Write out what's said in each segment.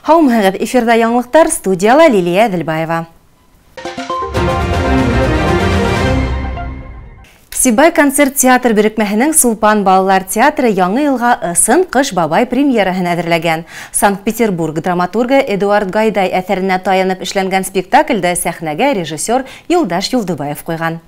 Һаумыһығыҙ, эфирда яңлыҡтар, студияла Лилия Әҙелбаева. Сибай концерт театр берекмәһенең Сулпан балалар театры яңы йылға ысын Ҡыш бабай премьераһын әҙерләгән. Санкт-Петербург драматургы Эдуард Гайдай әҫәренә таянып эшләнгән спектакльдә сәхнәгә режиссер Юлдаш Юлдыбаев ҡуйған.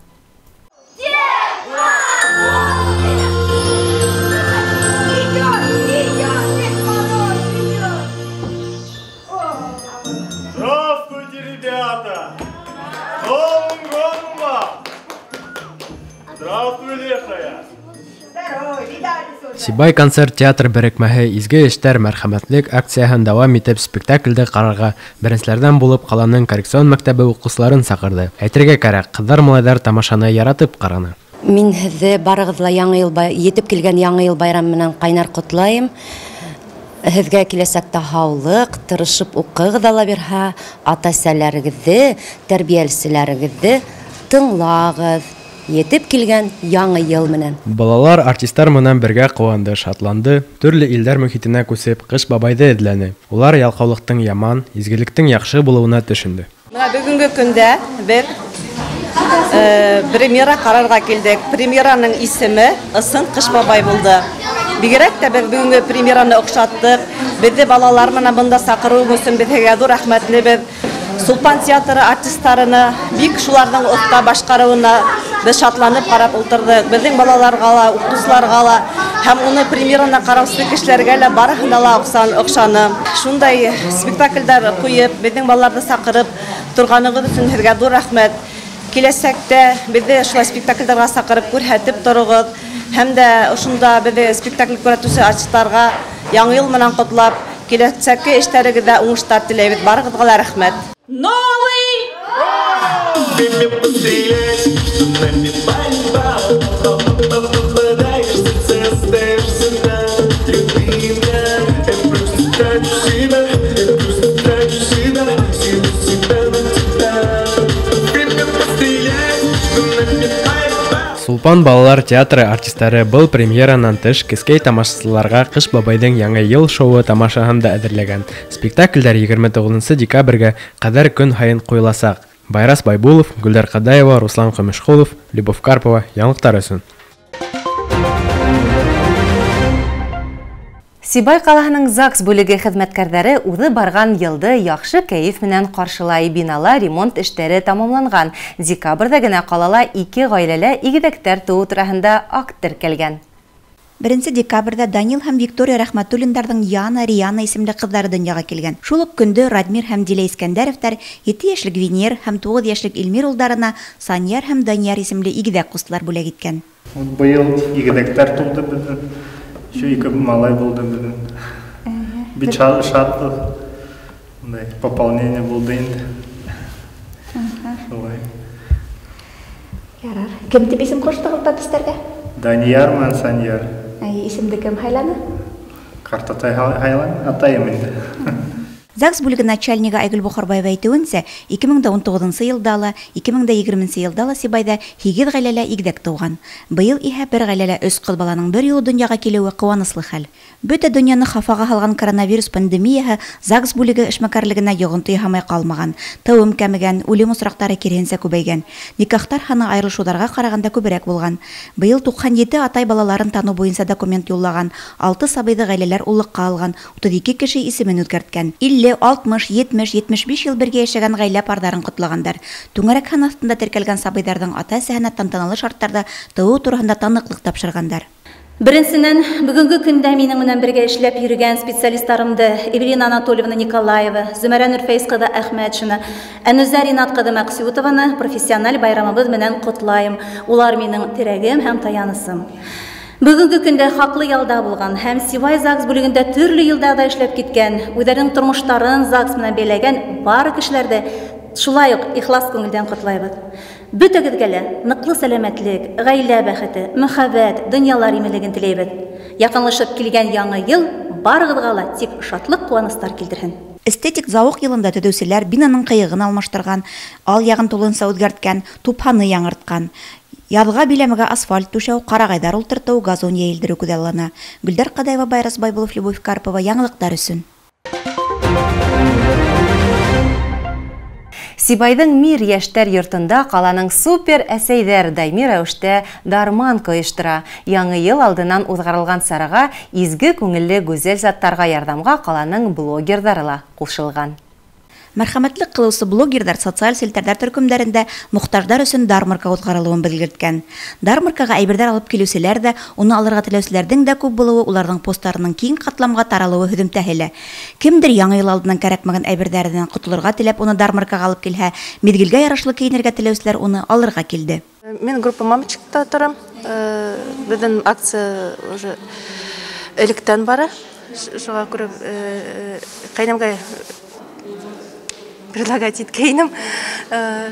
Здравствуйте, ребята! Новым годом вам! Здравствуй, Лешая! Сибай концерт театр берекмәһе изге эштәр мәрхәмәтлек акцияһын дәвам итеп спектакльдә ҡарарға беренселәрҙән булып ҡаланың коррекцион мәктәбе уҡыусыларын саҡырҙы. Әйтергә кәрәк, ҡыҙҙар-малайҙар тамашаны яратып ҡараны. Мин һеҙҙе барығыҙла етеп килгән яңы йыл байрамы менән ҡайнар ҡотлайым. Һеҙгә киләсәктә һаулыҡ, тырышып уҡығыҙ ала бирһә, ата-әсәләрегеҙҙе, тәрбиәлселәрегеҙҙе тыңлағыҙ. Етеп килгән яңы йыл менән. Балалар артисттар менән бергә ҡыуанды, шатланды, төрлө илдәр мөхитенә күсеп Ҡыш бабайҙы эҙләне. Улар ялҡаулыҡтың яман, изгелектең яҡшы булыуына төшөндө. Бөгөнгө көндә бер премьера ҡарарға килдек. Премьераның исеме ысын Ҡыш бабай булды. Бигерәк тә беҙ бүгенге премьераны оҡшаттык. Беҙҙе балалар менән бында саҡырыу өсөн беҙгә ҙур рәхмәтлебеҙ. Сулпан театры артисттарына, бик шуларҙың оҫта башҡарыуына беҙ шатланып ҡарап ултырҙык. Беҙҙең балаларға ла, уҡытыусыларға ла һәм уны премьераны ҡараусы кешеләргә лә барыһына ла оҡшаны. Шундай спектакльдәр ҡуйып, беҙҙең балаларҙы саҡырып торғанығыҙ өсөн һеҙгә ҙур рәхмәт. Киләсәктә беҙҙе шулай спектакльдәргә саҡырып күрһәтеп тороғоҙ. Һәм дә ошонда беҙҙе спектакль күрһәтеүсе артисттарға яңы йыл менән ҡотлап, киләсәккә эштәрегеҙҙә уңыштар теләйбеҙ. Барығыҙға ла рәхмәт. Новый! Сулпан балалар театры артисттары был премьеранан тыш кескәй тамашасыларға Ҡыш бабайҙың яңы йыл шоуы тамашаһын да әҙерләгән. Спектакльдәр 29 декабргә ҡәҙәр көн һайын ҡуйыласаҡ. Байрас Байбулов, Гөлдәр Ҡадаева, Руслан Ҡөмөшҡолов, Любовь Карпова, яңлыҡтар өсөн. Сибай ҡалаһының ЗАГС бүлеге хеҙмәткәрҙәре үҙе барған йылды яҡшы кәйеф менән ҡаршылай. Бинала ремонт эштәре тамамланған. Декабрҙа генә ҡалала 2 ғаиләлә игеҙәктәр тыуыу тураһында акт теркәлгән. 1 декабрҙа Данил һәм Виктория Рәхмәтуллиндарҙың Яна, Риана исемле ҡыҙҙары донъяға килгән. Шул уҡ көндө Радмир һәм Дилә Искәндәровтар 7 йәшлек Венер һәм 9 йәшлек Илмир улдарына Саньяр һәм Данияр исемле игеҙәк ҡустылар бүләк иткән. Быйыл игеҙәктәр тулды беҙҙең. Şu 2 малай булды беҙҙең. Бик шатлыҡ. Пополнение булды инде. Шулай. Ярар. Кем тип исем ҡуштығыҙ татыстарға? Данияр менән Саньяр. Исемде кем һайланы? Ҡартатай һайланы, атайым инде. ЗАГС бүлеге начальнигы Айгөл Бохарбаева әйтеүенсә, 2019 йылда ла, 2020 йылда ла Сибайҙа 8 ғаиләлә игеҙәк тыуған. Быйыл иһә бер ғаиләлә 3 ҡыҙ баланың бер юлы донъяға килеүе ҡыуаныслы хәл. Бөтә донъяны хафаға һалған коронавирус пандемияһы ЗАГС бүлеге эшмәкәрлегенә йоғонто яһамай ҡалмаған. Тыуым кәмегән, үлем осраҡтары киреһенсә күбәйгән. Никахтар һаны айырылышыуҙарға ҡарағанда күберәк булған. Быйыл 97 атай балаларын таныу буйынса документ юллаған, 6 сабыйҙы ғаиләләр уллыҡҡа алған, 32 кеше исемен үҙгәрткән. 50, 60, 70, 75 йыл бергә йәшәгән ғаилә парҙарын ҡотлағандар. Түңәрәк хан аҫтында теркәлгән сабыйҙарҙың ата-әсәһенә тантаналы шарттарҙа тыуыу тураһында таныҡлыҡ тапшырғандар. Беренсенән, бүгенге көндә минең менән бергә эшләп йөрөгән специалисттарымды Эвелина Анатольевна Николаева, Зөмәрә Нурфәйс ҡыҙы Әхмәтшина, Әнүзәр Ринат ҡыҙы Мәҡсүтованы профессиональ байрамыбыҙ менән ҡотлайым. Улар минең терәгем һәм таянысым. Бүгенге көндә хаҡлы ялда булған һәм Сибай ЗАГС бүлегендә төрлө йылдарҙа эшләп киткән, үҙҙәренең тормоштарын ЗАГС менән бәйләгән бары кешеләрҙе шулай уҡ ихлас күңелдән ҡотлайбыҙ. Бөтәгеҙгә лә ныҡлы сәләмәтлек, ғаилә бәхете, мөхәббәт, донъялар имеҙлеген теләйбеҙ. Яҡынлашып килгән яңы йыл барығыҙға ла тик шатлыҡ, ҡыуаныстар килтерһен. Эстетик зауыҡ йылында төҙөүселәр бинаның ҡыйығын алмаштырған, ал яғын тулынса үҙгәрткән, тупһаны яңыртҡан. Яҙға биләмәгә асфальт түшәү, ҡарағайҙар ултыртыу, газон йәйелдереү күҙаллана. Гөлдәр Ҡадаева, Байрас Байбулов, Любовь Карпова, яңылыҡтар өсөн. Сибайдың Мир яшьтәр йортында қаланың супер әсәйдәр даими рәвештә дарман ойыштыра. Яңы ел алдынан узгарылган сарага изге күңелле гүзәл заттарга ярдәмгә қаланың блогерлары ла кушылган. Мәрхәмәтлек кылыусы блогердар социаль селтәрдәр төркемнәрендә мохтаждар өсөн дармарка узгарылуын белгерткән. Дармаркага әйбердәр алып килүселәр дә, уны алырга теләүселәрдән дә күп булуы уларның постларының киң катламга таралуы һөдемтәһеле. Кемдер яңа ел алдыннан кәрәкмәгән әйбердәрдән котылырга теләп уны дармаркага алып килһә, мизгелгә ярашлы киенергә теләүселәр уны алырга килде. Мен группа мамочкта торам. Безнең акция уже электән бара. Шуңа күрә кайнамга предлагать иткәйнем.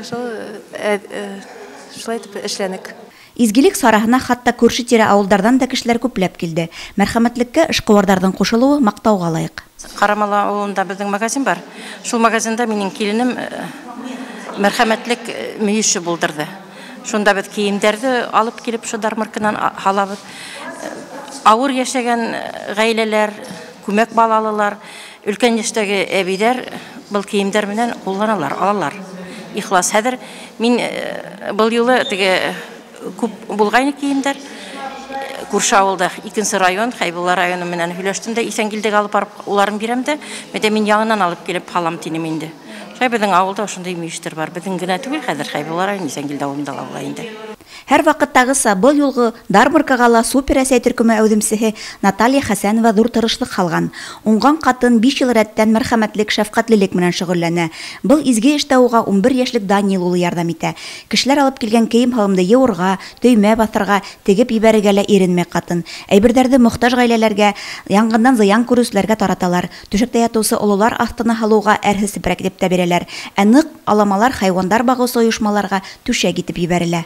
Шулай итеп эшләнек. Изгелек сараһына хатта күрше-тирә авылдардан да кешеләр күпләп килде. Мәрхәмәтлеккә эшкуарларның кушылуы мактауга лаек. Карамала авылында безнең магазин бар. Шул магазинда минем киленем мәрхәмәтлек мөйеше булдырды. Шунда без киемнәрне алып килеп шу дармаркадан халабыз. Авыр яшәгән гаиләләр, күмәк балалылар, өлкән яшьтәге әбидәр был киемдәр менән кулланалар, алалар. Ихлас хәзер мин был юлы теге күп булган киемдәр күрше авылда 2нче район, Хайбулла районы менән һөйләштем дә Исәнгилдәге алып барып уларын бирәм дә, мин яңынан алып килеп халам тинем инде. Безнең авылда шундый мөйештер бар. Безнең генә түгел, хәзер Хайбулла районы Исәнгилдә авылында ла инде. Һәр вакыттагыса был юлгы дармаркага ла супер әсәй төркеме әүдемсеһе Наталья Хәсәнова зур тырышлык халган. Уңган катын 5 ел рәттән мәрхәмәтлек, шәфкатьлелек менән шөгыльләнә. Был изге эштә уга 11 яшьлек Данил улы ярдәм итә. Кешеләр алып килгән кием һалымды юырга, төймә басырга, тегеп ибәрергә лә иренмәй катын. Әйбердәрне мохтаж гаиләләргә, янгыннан зыян күрүселәргә тараталар. Түшәктә ятучы олылар астына һалуга әрһесепрәк дип тә бирәләр. Нык аламалар хайвандар багысы оешмаларга түшәк итеп ибәрелә.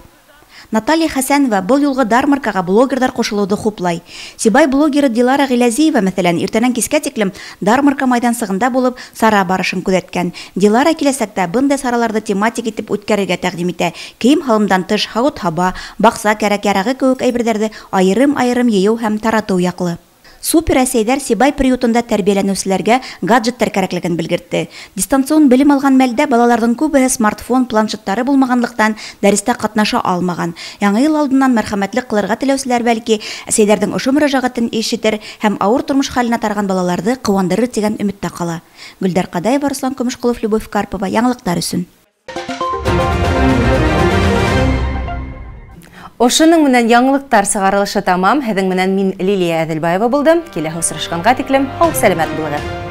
Наталья Хәсәнова бұл юлғы дармаркаға блогердар қошылуды хуплай. Сибай блогері Дилара Гиләзиева, мәсәлән, иртәнән кискә тиклем дармарка майдансығында булып сара барышын күзәткән. Дилара киләсәктә бындай сараларды тематик итеп үткәрергә тәкъдим итә. Кием һалымдан тыш һавыт-һаба, бакса, кәрәк-ярагы кеүек әйберҙәрҙе айырым-айырым йыйыу һәм таратыу яҡлы. Супер әсәйҙәр Сибай приютында тәрбиәләнеүселәргә гаджеттар кәрәклеген белгертте. Дистанцион белем алған мәлдә балаларның күбеһе смартфон, планшеттары булмаганлыктан дәрестә катнаша алмаган. Яңа ел алдыннан мәрхәмәтлек кылырга теләүселәр бәлки әсәйҙәрҙең ошо мөрәжәғәтен ишетер һәм ауыр тормош хәленә тарыган балаларҙы кыуандырыр дигән өмөттә кала. Гөлдәр Ҡадаева, Руслан Көмөшҡолов, Любовь Карпова, яңылыҡтар өсөн. Ошының менән яңылыктар сығарылышы тамам. Һеҙҙең менән мин Лилия Әҙелбаева булдым. Киләһе осрашҡанға тиклем һау сәләмәт булығыҙ.